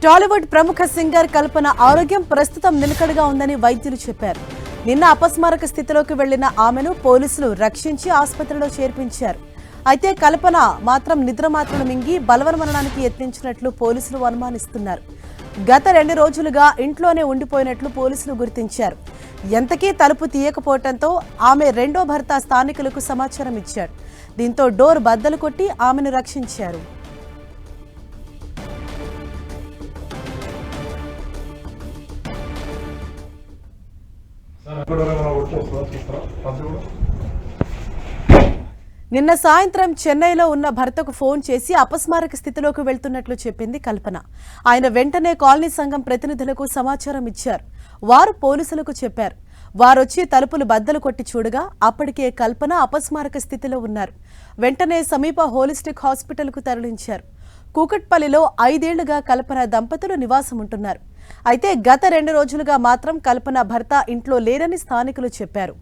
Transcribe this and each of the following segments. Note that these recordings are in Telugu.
టాలీవుడ్ ప్రముఖ సింగర్ కల్పన ఆరోగ్యం ప్రస్తుతం నిలకడగా ఉందని వైద్యులు చెప్పారు. నిన్న అపస్మారక స్థితిలోకి వెళ్లిన ఆమెను పోలీసులు రక్షించి ఆసుపత్రిలో చేర్పించారు. అయితే కల్పన మాత్రం నిద్రమాత్రలు మింగి బలవన్మరణానికి యత్నించినట్లు పోలీసులు అనుమానిస్తున్నారు. గత 2 రోజులుగా ఇంట్లోనే ఉండిపోయినట్లు పోలీసులు గుర్తించారు. ఎంతకీ తలుపు తీయకపోవడంతో ఆమె రెండో భర్త స్థానికులకు సమాచారం ఇచ్చాడు. దీంతో డోర్ బద్దలు కొట్టి ఆమెను రక్షించారు. నిన్న సాయంత్రం చెన్నైలో ఉన్న భర్తకు ఫోన్ చేసి అపస్మారక స్థితిలోకి వెళ్తున్నట్లు చెప్పింది కల్పన. ఆయన వెంటనే కాలనీ సంఘం ప్రతినిధులకు సమాచారం ఇచ్చారు. వారు పోలీసులకు చెప్పారు. వారొచ్చి తలుపులు బద్దలు కొట్టి చూడగా అప్పటికే కల్పన అపస్మారక స్థితిలో ఉన్నారు. వెంటనే సమీప హోలిస్టిక్ హాస్పిటల్కు తరలించారు. కూకట్పల్లిలో 5 ఏళ్లుగా కల్పన దంపతులు నివాసం ఉంటున్నారు. అయితే గత 2 రోజులుగా మాత్రం కల్పన భర్త ఇంట్లో లేరని స్థానికులు చెప్పారు.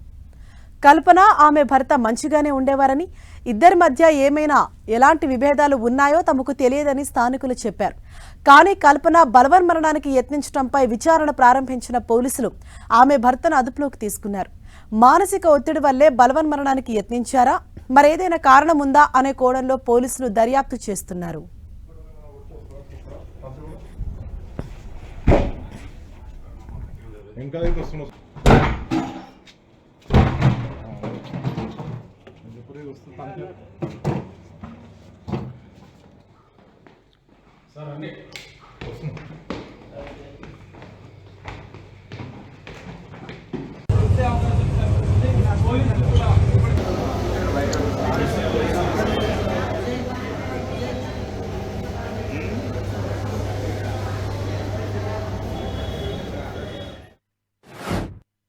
కల్పన ఆమె భర్త మంచిగానే ఉండేవారని, ఇద్దరి మధ్య ఏమైనా ఎలాంటి విభేదాలు ఉన్నాయో తమకు తెలియదని స్థానికులు చెప్పారు. కానీ కల్పన బలవన్మరణానికి యత్నించడంపై విచారణ ప్రారంభించిన పోలీసులు ఆమె భర్తను అదుపులోకి తీసుకున్నారు. మానసిక ఒత్తిడి వల్లే బలవన్మరణానికి యత్నించారా, మరేదైనా కారణం ఉందా అనే కోణంలో పోలీసులు దర్యాప్తు చేస్తున్నారు. ఇంకా